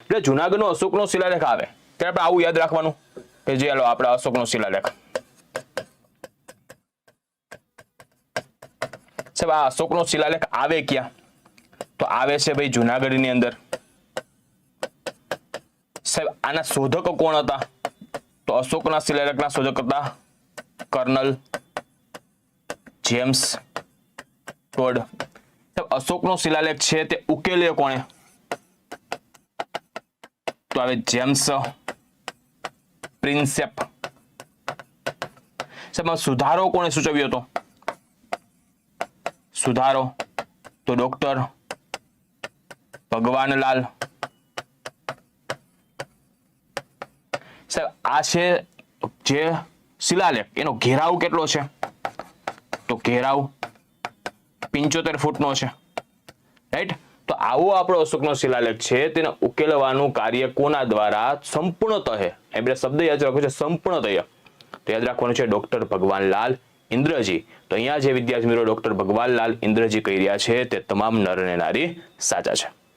એટલે જુનાગઢનો અશોકનો શિલાલેખ આવે ત્યારે આપણે આવું યાદ રાખવાનું કે જે આપણે અશોકનો શિલાલેખ સાહેબ, આ અશોકનો શિલાલેખ આવે ક્યાં? તો આવે છે ભાઈ જુનાગઢની અંદર. સાહેબ આના શોધકો કોણ હતા? તો અશોકના શિલાલેખના શોધક હતા કર્નલ જેમ્સ ટોડ. અશોકનો શિલાલેખ છે તે ઉકેલ્યો કોણે? તો હવે જેમ્સ પ્રિન્સેપ. સાહેબ સુધારો કોણે સૂચવ્યો હતો? સુધારો તો ડોક્ટર ભગવાનલાલ. સાહેબ આ છે જે શિલાલેખ, એનો ઘેરાવ કેટલો છે? તો ઘેરાવ 75 ફૂટનો છે, રાઈટ. તો આવો આપણો અશોકનો શિલાલેખ છે, તેને ઉકેલવાનું કાર્ય કોના દ્વારા સંપૂર્ણતઃ, આપણે શબ્દ યાદ રાખવો છે સંપૂર્ણતઃ, તો યાદ રાખવાનું છે ડોક્ટર ભગવાનલાલ ઇન્દ્રજી. તો અહીંયા જે વિદ્યાર્થી મિત્રો ડોક્ટર ભગવાનલાલ ઇન્દ્રજી કહી રહ્યા છે તે તમામ નર અને નારી સાચા છે.